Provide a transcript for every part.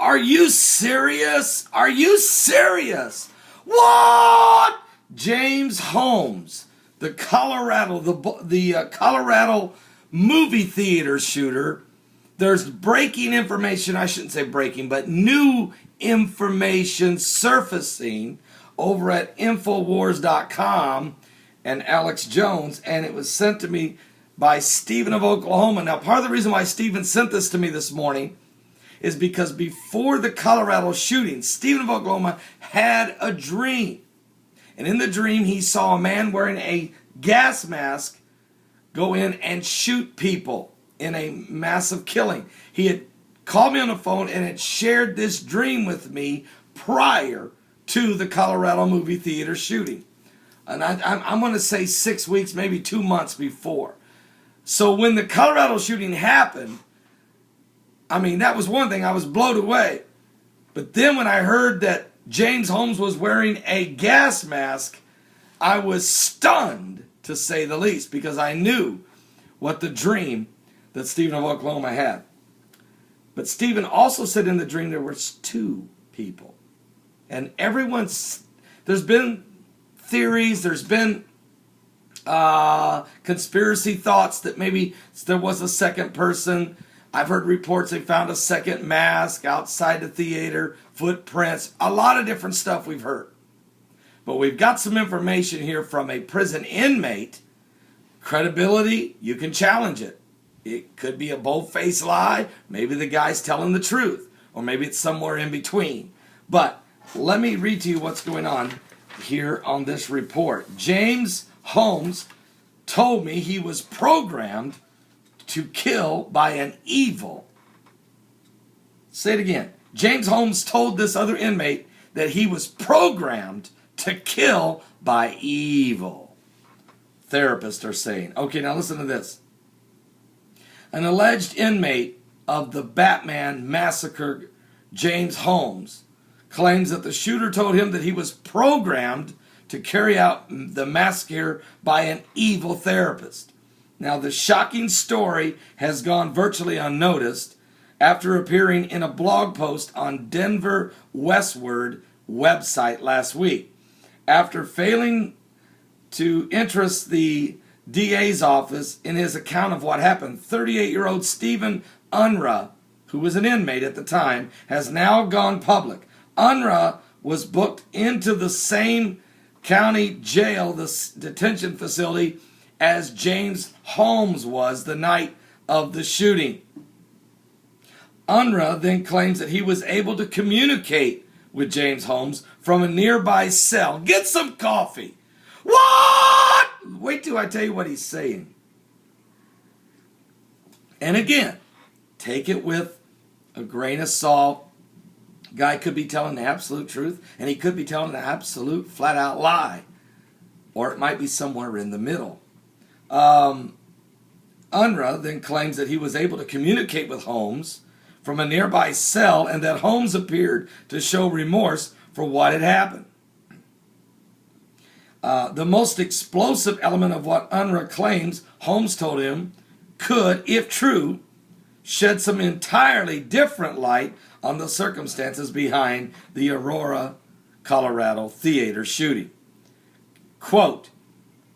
Are you serious? Are you serious? What? James Holmes, the Colorado movie theater shooter. There's breaking information, I shouldn't say breaking, but new information surfacing over at Infowars.com and Alex Jones, and it was sent to me by Stephen of Oklahoma. Now, part of the reason why Stephen sent this to me this morning is because before the Colorado shooting, Stephen of Oklahoma had a dream. And in the dream, he saw a man wearing a gas mask go in and shoot people in a massive killing. He had called me on the phone and had shared this dream with me prior to the Colorado movie theater shooting. And I'm going to say 6 weeks, maybe 2 months before. So when the Colorado shooting happened, I mean, that was one thing. I was blown away. But then when I heard that James Holmes was wearing a gas mask, I was stunned, to say the least, because I knew what the dream that Stephen of Oklahoma had. But Stephen also said in the dream there was 2 people. And there's been theories, there's been conspiracy thoughts that maybe there was a second person. I've heard reports they found a second mask outside the theater, footprints, a lot of different stuff we've heard. But we've got some information here from a prison inmate. Credibility, you can challenge it. It could be a bold-faced lie. Maybe the guy's telling the truth. Or maybe it's somewhere in between. But let me read to you what's going on here on this report. James Holmes told me he was programmed to kill by an evil. Say it again. James Holmes told this other inmate that he was programmed to kill by evil. Therapists are saying. Okay, now listen to this. An alleged inmate of the Batman massacre, James Holmes, claims that the shooter told him that he was programmed to carry out the massacre by an evil therapist. Now, the shocking story has gone virtually unnoticed after appearing in a blog post on Denver Westward website last week. After failing to interest the DA's office in his account of what happened, 38-year-old Stephen Unruh, who was an inmate at the time, has now gone public. Unruh was booked into the same county jail, the detention facility, as James Holmes was the night of the shooting. Unruh then claims that he was able to communicate with James Holmes from a nearby cell. Get some coffee. What? Wait till I tell you what he's saying. And again, take it with a grain of salt. Guy could be telling the absolute truth, and he could be telling the absolute flat-out lie. Or it might be somewhere in the middle. Unruh then claims that he was able to communicate with Holmes from a nearby cell and that Holmes appeared to show remorse for what had happened. The most explosive element of what Unruh claims Holmes told him could, if true, shed some entirely different light on the circumstances behind the Aurora, Colorado theater shooting. Quote,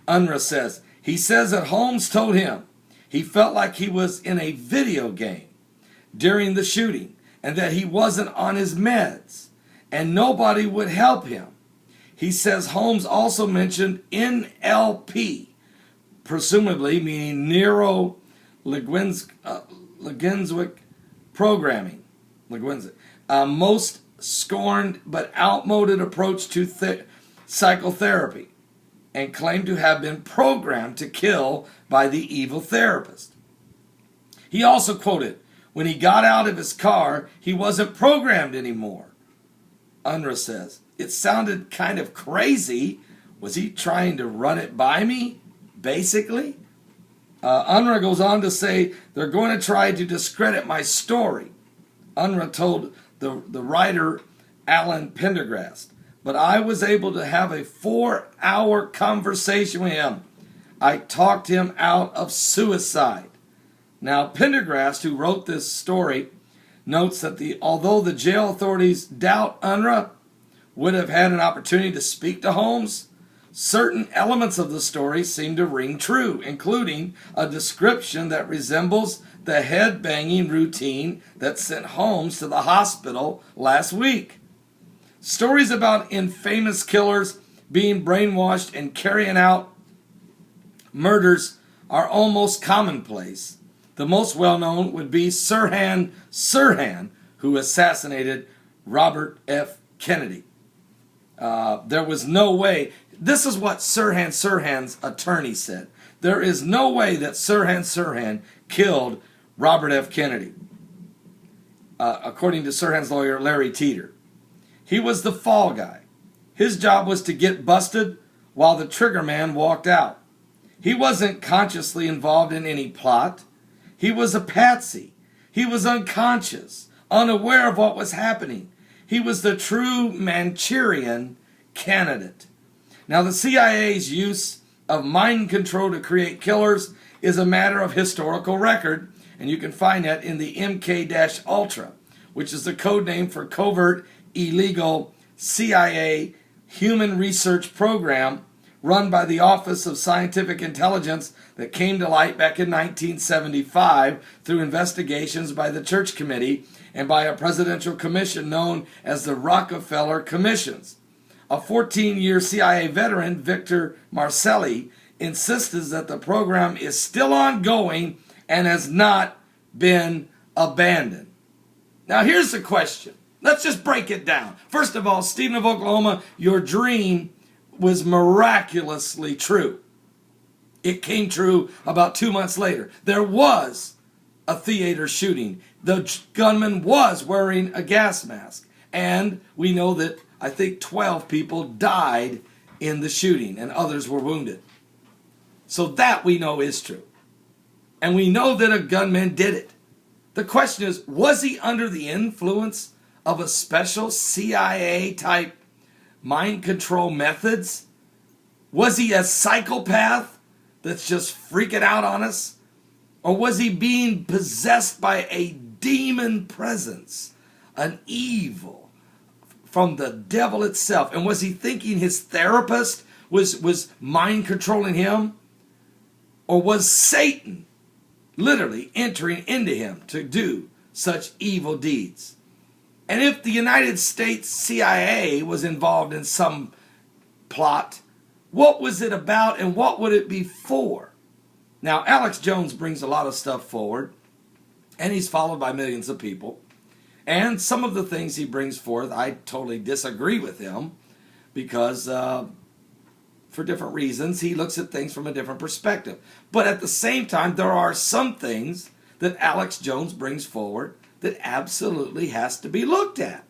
Unruh says, he says that Holmes told him he felt like he was in a video game during the shooting and that he wasn't on his meds and nobody would help him. He says Holmes also mentioned NLP, presumably meaning neuro-linguistic programming, most scorned but outmoded approach to psychotherapy, and claimed to have been programmed to kill by the evil therapist. He also quoted, when he got out of his car, he wasn't programmed anymore. Unruh says, it sounded kind of crazy. Was he trying to run it by me, basically? Unruh goes on to say, they're going to try to discredit my story. Unruh told the writer Alan Pendergrast, but I was able to have a 4-hour conversation with him. I talked him out of suicide. Now, Pendergrast, who wrote this story, notes that although the jail authorities doubt Unruh would have had an opportunity to speak to Holmes, certain elements of the story seem to ring true, including a description that resembles the head-banging routine that sent Holmes to the hospital last week. Stories about infamous killers being brainwashed and carrying out murders are almost commonplace. The most well-known would be Sirhan Sirhan, who assassinated Robert F. Kennedy. There was no way. This is what Sirhan Sirhan's attorney said. There is no way that Sirhan Sirhan killed Robert F. Kennedy, according to Sirhan's lawyer, Larry Teeter. He was the fall guy. His job was to get busted while the trigger man walked out. He wasn't consciously involved in any plot. He was a patsy. He was unconscious, unaware of what was happening. He was the true Manchurian candidate. Now, the CIA's use of mind control to create killers is a matter of historical record, and you can find that in the MK-Ultra, which is the code name for Covert Illegal CIA Human Research Program run by the Office of Scientific Intelligence that came to light back in 1975 through investigations by the Church Committee and by a presidential commission known as the Rockefeller Commissions. A 14-year CIA veteran, Victor Marcelli, insisted that the program is still ongoing and has not been abandoned. Now here's the question. Let's just break it down. First of all, Stephen of Oklahoma, your dream was miraculously true. It came true about 2 months later. There was a theater shooting. The gunman was wearing a gas mask. And we know that I think 12 people died in the shooting and others were wounded. So that we know is true. And we know that a gunman did it. The question is, was he under the influence of a special CIA type mind control methods? Was he a psychopath that's just freaking out on us? Or was he being possessed by a demon presence, an evil from the devil itself? And was he thinking his therapist was mind controlling him? Or was Satan literally entering into him to do such evil deeds? And if the United States CIA was involved in some plot, what was it about and what would it be for? Now, Alex Jones brings a lot of stuff forward, and he's followed by millions of people. And some of the things he brings forth, I totally disagree with him because for different reasons, he looks at things from a different perspective. But at the same time, there are some things that Alex Jones brings forward that absolutely has to be looked at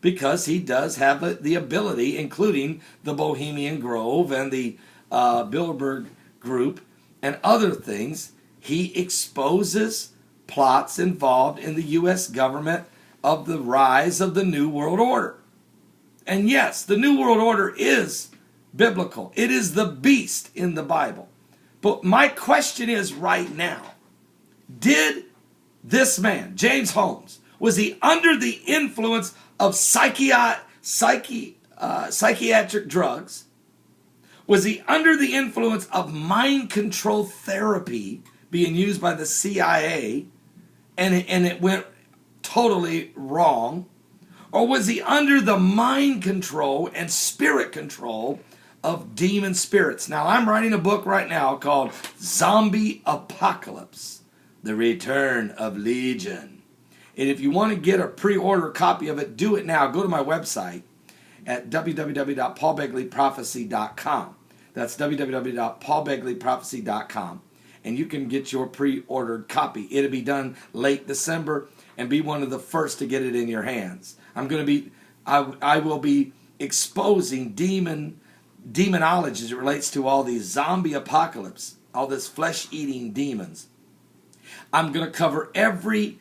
because he does have the ability, including the Bohemian Grove and the Bilderberg Group and other things. He exposes plots involved in the U.S. government of the rise of the New World Order. And yes, the New World Order is biblical. It is the beast in the Bible. But my question is right now, did this man, James Holmes, was he under the influence of psychiatric drugs? Was he under the influence of mind control therapy being used by the CIA and it went totally wrong? Or was he under the mind control and spirit control of demon spirits? Now, I'm writing a book right now called Zombie Apocalypse, The Return of Legion. And if you want to get a pre-order copy of it, do it now. Go to my website at www.paulbegleyprophecy.com. That's www.paulbegleyprophecy.com. And you can get your pre-ordered copy. It'll be done late December and be one of the first to get it in your hands. I will be exposing demonology as it relates to all these zombie apocalypse, all this flesh-eating demons. I'm going to cover every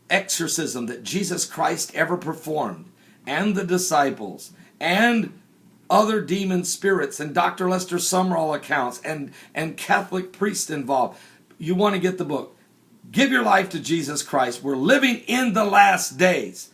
exorcism that Jesus Christ ever performed, and the disciples, and other demon spirits, and Dr. Lester Sumrall accounts, and Catholic priests involved. You want to get the book. Give your life to Jesus Christ. We're living in the last days.